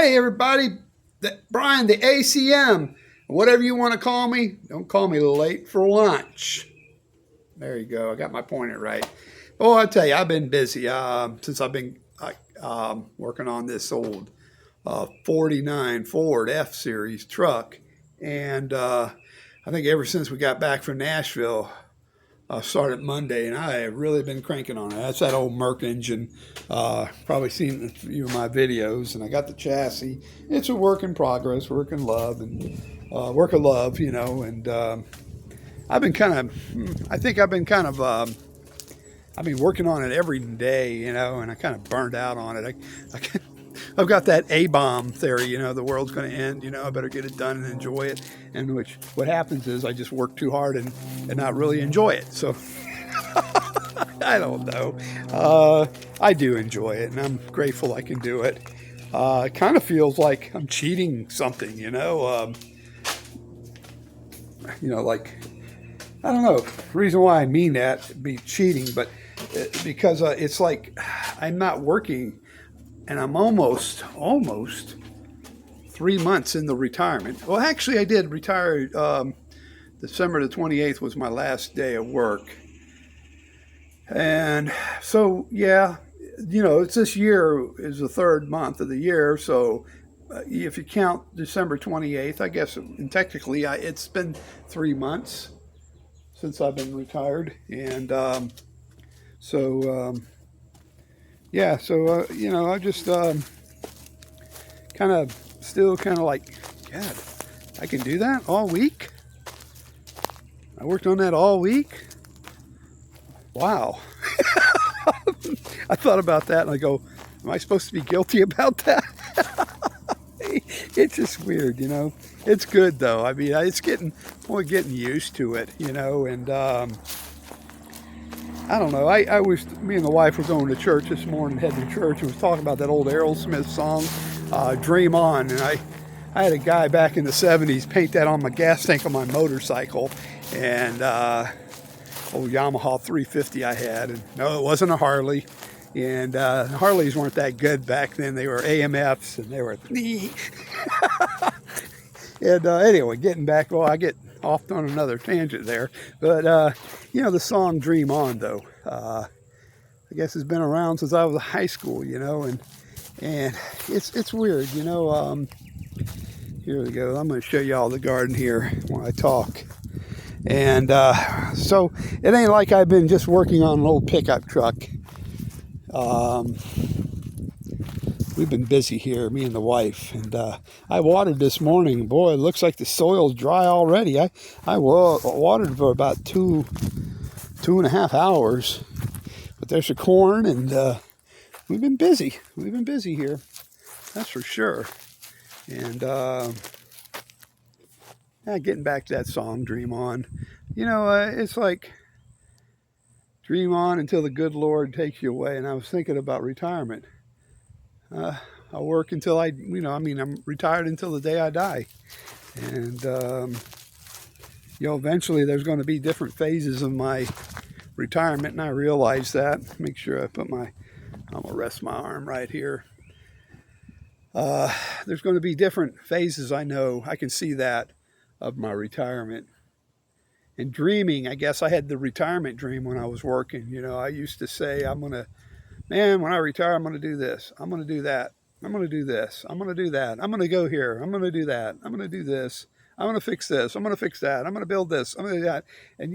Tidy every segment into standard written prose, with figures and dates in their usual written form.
Hey, everybody, Brian, the ACM, whatever you want to call me, don't call me late for lunch. There you go. I got my pointer right. Oh, I tell you, I've been busy since I've been working on this old 49 Ford F Series truck. And I think ever since we got back from Nashville, started Monday, and I have really been cranking on it. That's that old Merc engine. Probably seen a few of my videos, and I got the chassis. It's a work in progress, work in love, and work of love, And I've been kind of, I think I've been kind of, I've been working on it every day, and I kind of burned out on it. I've got that A-bomb theory, the world's going to end, I better get it done and enjoy it. And what happens is I just work too hard and not really enjoy it. So I don't know. I do enjoy it, and I'm grateful I can do it. It kind of feels like I'm cheating something, like, I don't know. The reason why I mean that, be cheating, but because it's like I'm not working. And I'm almost 3 months in the retirement. Well, actually, I did retire. December the 28th was my last day of work. And so, yeah, it's this year is the third month of the year. So if you count December 28th, I guess, and technically, it's been 3 months since I've been retired. And yeah, so, I just kind of still kind of like, God, I can do that all week? I worked on that all week? Wow. I thought about that and I go, am I supposed to be guilty about that? It's just weird, It's good, though. I mean, it's getting used to it, and I don't know. Me and the wife were going to church this morning, heading to church, and was talking about that old Aerosmith song, "Dream On." And I had a guy back in the '70s paint that on my gas tank on my motorcycle, and old Yamaha 350 I had. And no, it wasn't a Harley. And Harleys weren't that good back then. They were AMFs, and they were. And anyway, getting back, I get off on another tangent there. But, the song Dream On, though, I guess it's been around since I was in high school, and it's weird, Here we go. I'm going to show you all the garden here when I talk. And so it ain't like I've been just working on an old pickup truck. We've been busy here, me and the wife, and I watered this morning. Boy, it looks like the soil's dry already. I watered for about two and a half hours, but there's the corn, and we've been busy. We've been busy here, that's for sure. And getting back to that song, Dream On. It's like dream on until the good Lord takes you away. And I was thinking about retirement. I'll work until I'm retired until the day I die. And, eventually there's going to be different phases of my retirement, and I realize that. Make sure I'm going to rest my arm right here. There's going to be different phases, I know. I can see that, of my retirement. And dreaming, I guess I had the retirement dream when I was working. I used to say, when I retire, I'm going to do this. I'm going to do that. I'm going to do this. I'm going to do that. I'm going to go here. I'm going to do that. I'm going to do this. I'm going to fix this. I'm going to fix that. I'm going to build this. I'm going to do that. And,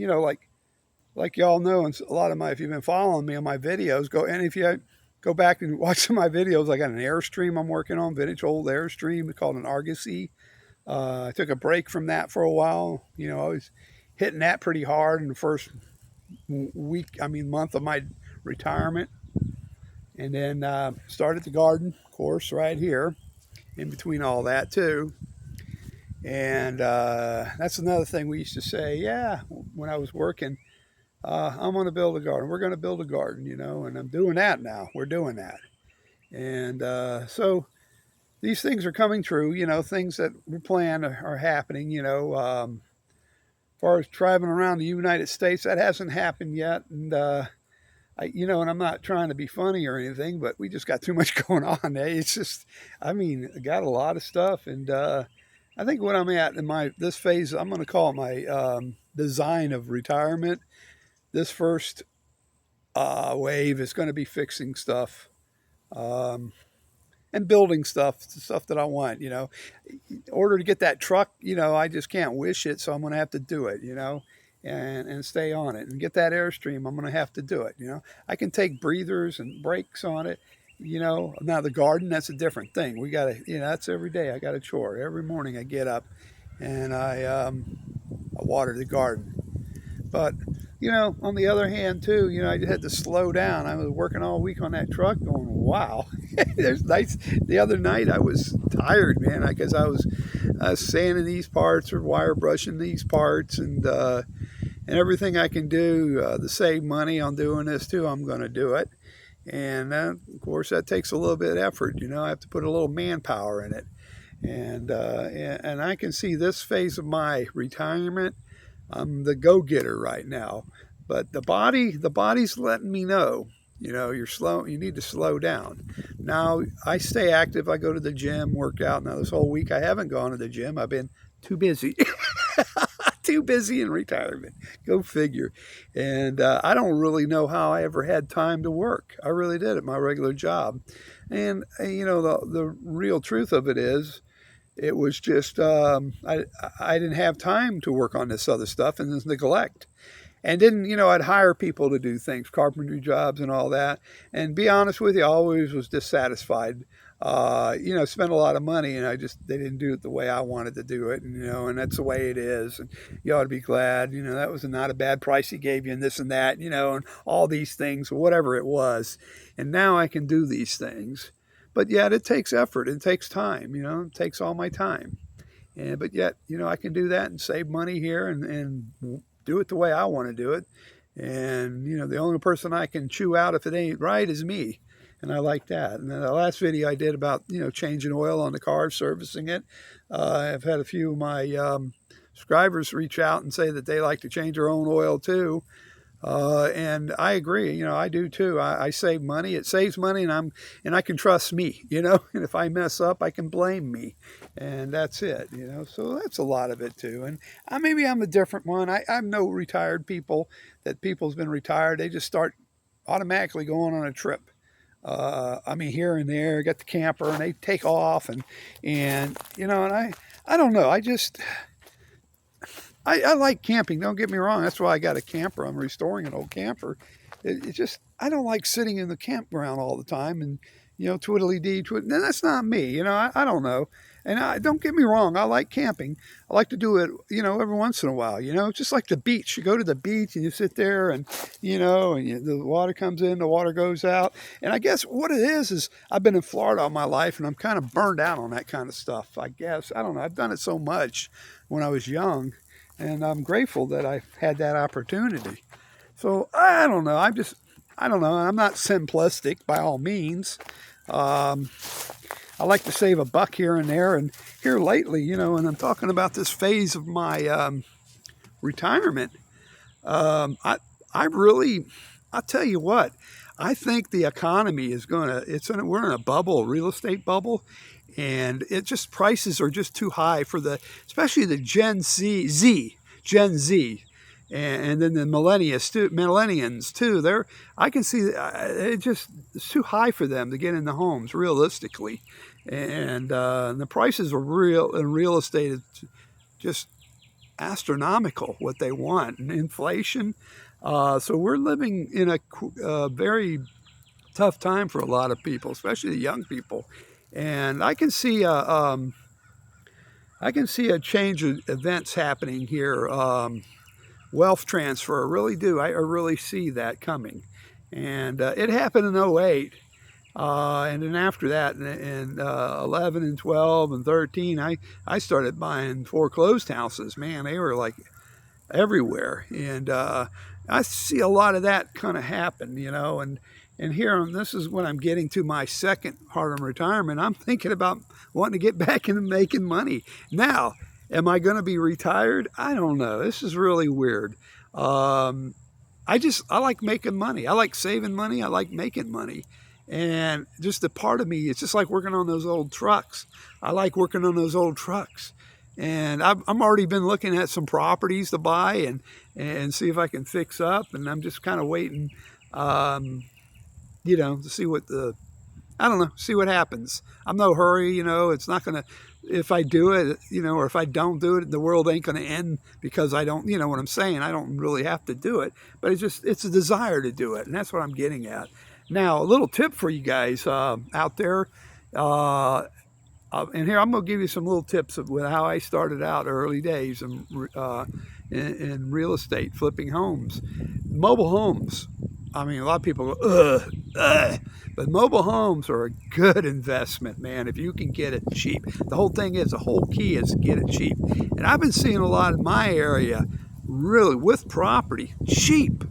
like y'all know, and a lot of if you've been following me on my videos, if you go back and watch some of my videos, I got an Airstream I'm working on, vintage old Airstream called an Argosy. I took a break from that for a while. I was hitting that pretty hard in the first month of my retirement. And then started the garden, of course, right here, in between all that too. And that's another thing we used to say, when I was working, I'm going to build a garden. We're going to build a garden, and I'm doing that now. We're doing that. And so these things are coming true, things that we planned are happening, as far as traveling around the United States, that hasn't happened yet. And and I'm not trying to be funny or anything, but we just got too much going on. It's just, I mean, I got a lot of stuff, and I think what I'm at in this phase, I'm going to call it my design of retirement. This first wave is going to be fixing stuff. Um, and building stuff, stuff that I want, In order to get that truck, I just can't wish it, so I'm going to have to do it, and stay on it and get that airstream. I'm going to have to do it, I can take breathers and breaks on it, Now the garden, that's a different thing. We got to, that's every day. I got a chore every morning. I get up and I water the garden. But on the other hand, too, I just had to slow down. I was working all week on that truck, going, "Wow, there's nights." The other night, I was tired, man, because I was sanding these parts or wire brushing these parts, and everything I can do to save money on doing this too, I'm going to do it. And of course, that takes a little bit of effort. I have to put a little manpower in it, and I can see this phase of my retirement. I'm the go-getter right now, but the body's letting me know, you're slow. You need to slow down. Now I stay active. I go to the gym, work out. Now this whole week I haven't gone to the gym. I've been too busy, too busy in retirement. Go figure. And I don't really know how I ever had time to work. I really did at my regular job. And the real truth of it is, it was just I didn't have time to work on this other stuff, and this neglect. And then, I'd hire people to do things, carpentry jobs and all that. And be honest with you, I always was dissatisfied. Spent a lot of money, and they didn't do it the way I wanted to do it. And that's the way it is. And you ought to be glad, that was not a bad price he gave you, and this and that, and all these things, whatever it was. And now I can do these things. But yet it takes effort. It takes time, it takes all my time. But yet, I can do that and save money here and do it the way I want to do it. And, the only person I can chew out if it ain't right is me. And I like that. And then the last video I did about, changing oil on the car, servicing it. I've had a few of my subscribers reach out and say that they like to change their own oil too. And I agree, I do too. I save money. It saves money, and I can trust me, and if I mess up, I can blame me, and that's it, so that's a lot of it too. And maybe I'm a different one. I know retired people, people's been retired. They just start automatically going on a trip. Here and there, get the camper, and they take off, and I don't know. I like camping, don't get me wrong. That's why I got a camper. I'm restoring an old camper. It's just, I don't like sitting in the campground all the time and, twiddly-dee. That's not me, I don't know. And don't get me wrong, I like camping. I like to do it, every once in a while, just like the beach. You go to the beach and you sit there and, the water comes in, the water goes out. And I guess what it is I've been in Florida all my life, and I'm kind of burned out on that kind of stuff, I guess. I don't know. I've done it so much when I was young. And I'm grateful that I had that opportunity. So I don't know. I don't know. I'm not simplistic by all means. I like to save a buck here and there. And here lately, and I'm talking about this phase of my retirement. I'll tell you what, I think the economy is we're in a bubble, a real estate bubble. And prices are just too high for especially the Gen Z, and then the millennials too. I can see it's too high for them to get in the homes realistically, and the prices are real estate is just astronomical what they want, and inflation. So we're living in a very tough time for a lot of people, especially the young people. And I can see a change of events happening here. Wealth transfer, I really do. I really see that coming. And it happened in '08. And then after that, in 11 and 12 and 13, I started buying foreclosed houses. Man, they were like everywhere. And I see a lot of that kind of happen, and here, this is when I'm getting to my second part of retirement. I'm thinking about wanting to get back into making money. Now, am I going to be retired? I don't know. This is really weird. I like making money. I like saving money. I like making money. And just a part of me, it's just like working on those old trucks. I like working on those old trucks. And I'm already been looking at some properties to buy and see if I can fix up. And I'm just kind of waiting, um, to see what I don't know, see what happens. I'm no hurry, it's not going to, if I do it, or if I don't do it, the world ain't going to end because I don't, what I'm saying. I don't really have to do it, but it's a desire to do it. And that's what I'm getting at. Now, a little tip for you guys out there. And here I'm going to give you some little tips of how I started out early days in real estate, flipping homes, mobile homes. I mean, a lot of people go, ugh, ugh. But mobile homes are a good investment, man, if you can get it cheap. The whole key is get it cheap. And I've been seeing a lot in my area, really, with property, cheap.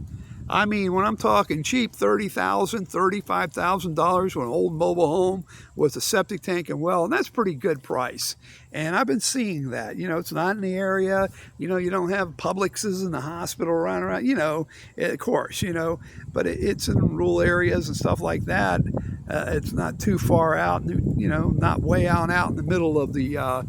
I mean, when I'm talking cheap, $30,000, $35,000 for an old mobile home with a septic tank and well, and that's a pretty good price. And I've been seeing that. It's not in the area. You don't have Publixes in the hospital around. Of course, but it's in rural areas and stuff like that. It's not too far out. Not way out in the middle of the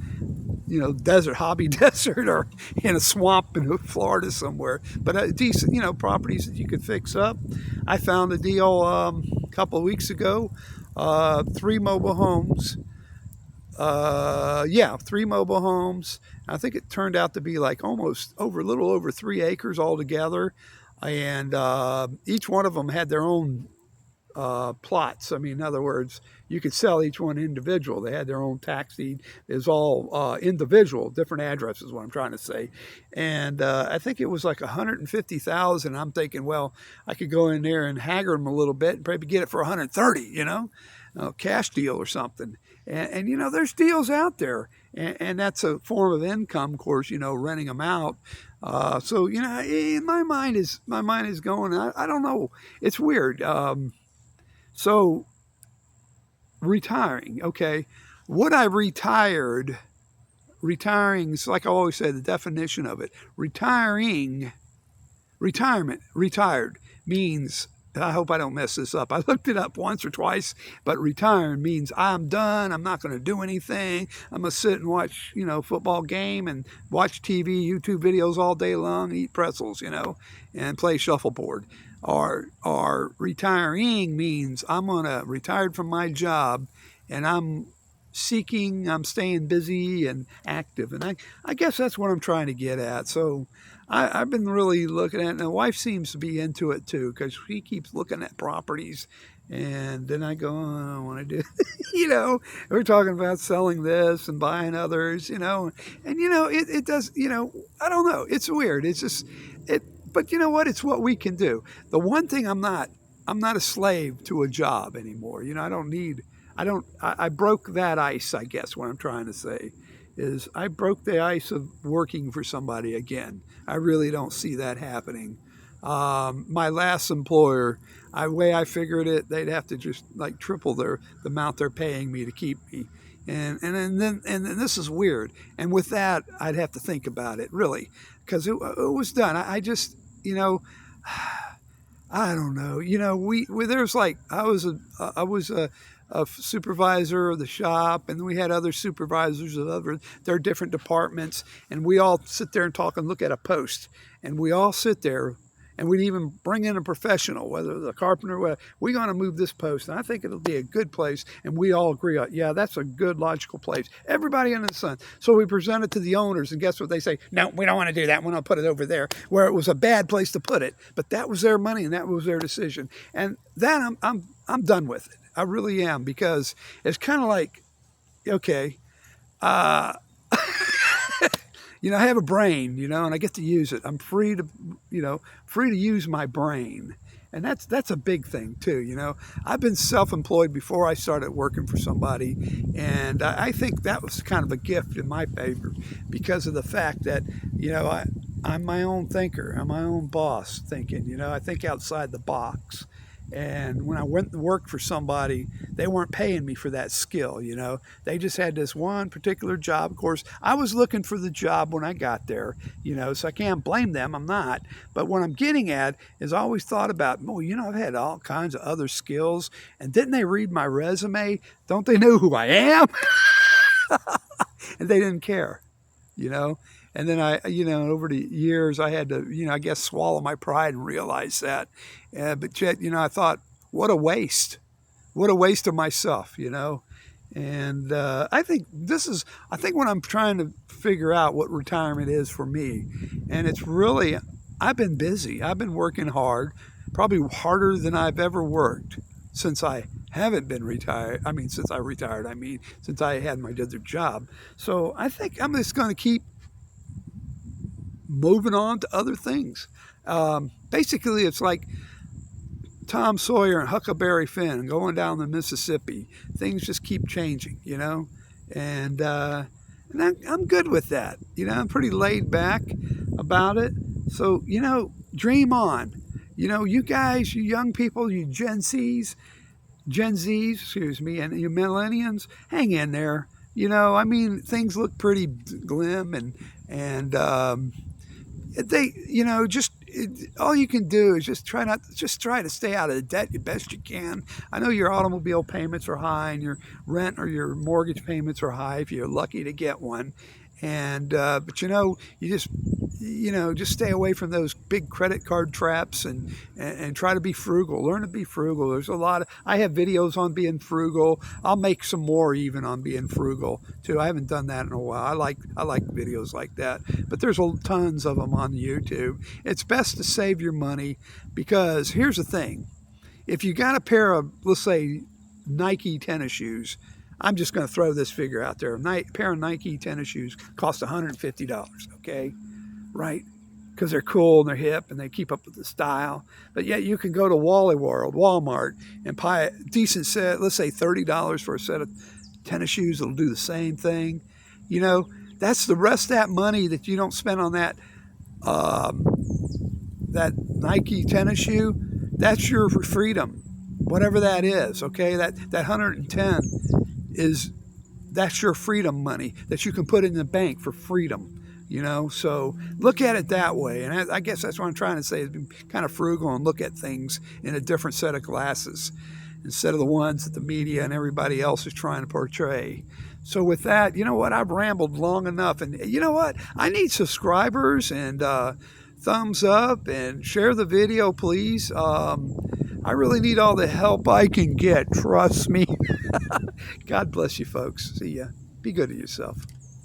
desert, hobby desert, or in a swamp in Florida somewhere. But decent, properties that you could fix up. I found a deal a couple of weeks ago. 3 mobile homes. 3 mobile homes. I think it turned out to be like a little over 3 acres altogether. And each one of them had their own plots. I mean, in other words, you could sell each one individual. They had their own tax deed. It was all individual, different addresses, what I'm trying to say. And I think it was like $150,000. I'm thinking, well, I could go in there and haggle them a little bit and probably get it for $130, a cash deal or something. And there's deals out there. And that's a form of income, of course, renting them out. So, my mind is going, I don't know. It's weird. So retiring, okay. What I retiring is like I always say, the definition of it. Retired means, I hope I don't mess this up. I looked it up once or twice, but retiring means I'm done. I'm not going to do anything. I'm going to sit and watch, football game and watch TV, YouTube videos all day long, and eat pretzels, and play shuffleboard. Or retiring means I'm retired from my job and I'm staying busy and active. And I guess that's what I'm trying to get at. So I've been really looking at it. And the wife seems to be into it too, because she keeps looking at properties. And then I go, oh, I don't want to do, we're talking about selling this and buying others, and, it does, I don't know. It's weird. It's just, but you know what? It's what we can do. The one thing I'm not a slave to a job anymore. I broke that ice, I guess, what I'm trying to say is I broke the ice of working for somebody again. I really don't see that happening. My last employer, the way I figured it, they'd have to just like triple the amount they're paying me to keep me. And then this is weird. And with that, I'd have to think about it really, because it was done. I just, I don't know. There's like I was a supervisor of the shop, and we had other supervisors of their different departments, and we all sit there and talk and look at a post, and we all sit there. And we'd even bring in a professional, whether the carpenter, whether we're going to move this post. And I think it'll be a good place. And we all agree on, yeah, that's a good, logical place. Everybody under the sun. So we present it to the owners, and guess what they say? No, we don't want to do that. We want to put it over there, where it was a bad place to put it. But that was their money, and that was their decision. And that I'm done with it. I really am, because it's kind of like, okay, I have a brain, and I get to use it. I'm free to use my brain. And that's a big thing too, I've been self-employed before I started working for somebody. And I think that was kind of a gift in my favor, because of the fact that, I'm my own thinker. I'm my own boss thinking, I think outside the box. And when I went to work for somebody, they weren't paying me for that skill, you know. They just had this one particular job. Of course, I was looking for the job when I got there, you know, so I can't blame them. I'm not. But what I'm getting at is I always thought about, well, you know, I've had all kinds of other skills. And didn't they read my resume? Don't they know who I am? And they didn't care, you know. And then over the years, I had to, I guess, swallow my pride and realize that. But yet, I thought, what a waste. What a waste of myself, you know. And I think what I'm trying to figure out what retirement is for me. And it's really, I've been busy. I've been working hard, probably harder than I've ever worked since I haven't been retired. Since I retired, since I had my other job. So I think I'm just going to keep moving on to other things. Basically, it's like Tom Sawyer and Huckleberry Finn going down the Mississippi. Things just keep changing, you know, and I'm good with that. You know, I'm pretty laid back about it. So, dream on. You guys, you young people, you Gen Zs, and you millennials, hang in there. Things look pretty glim, and all you can do is just try to stay out of the debt the best you can. I know your automobile payments are high, and your rent or your mortgage payments are high if you're lucky to get one. And but you just stay away from those big credit card traps, and try to be frugal. Learn to be frugal. There's I have videos on being frugal. I'll make some more even on being frugal too. I haven't done that in a while. I like videos like that, but there's tons of them on YouTube. It's best to save your money, because here's the thing: if you got a pair of, let's say, Nike tennis shoes, I'm just going to throw this figure out there. A pair of Nike tennis shoes cost $150, okay? Right? Because they're cool and they're hip and they keep up with the style. But yet you can go to Walmart, and buy a decent set, let's say $30 for a set of tennis shoes that'll do the same thing. That's the rest of that money that you don't spend on that Nike tennis shoe. That's your freedom, whatever that is, okay? That 110 that's your freedom money that you can put in the bank for freedom, so look at it that way. And I guess that's what I'm trying to say, is be kind of frugal and look at things in a different set of glasses instead of the ones that the media and everybody else is trying to portray. So with that, I've rambled long enough, and I need subscribers and thumbs up, and share the video, please. I really need all the help I can get, trust me. God bless you, folks. See ya. Be good to yourself.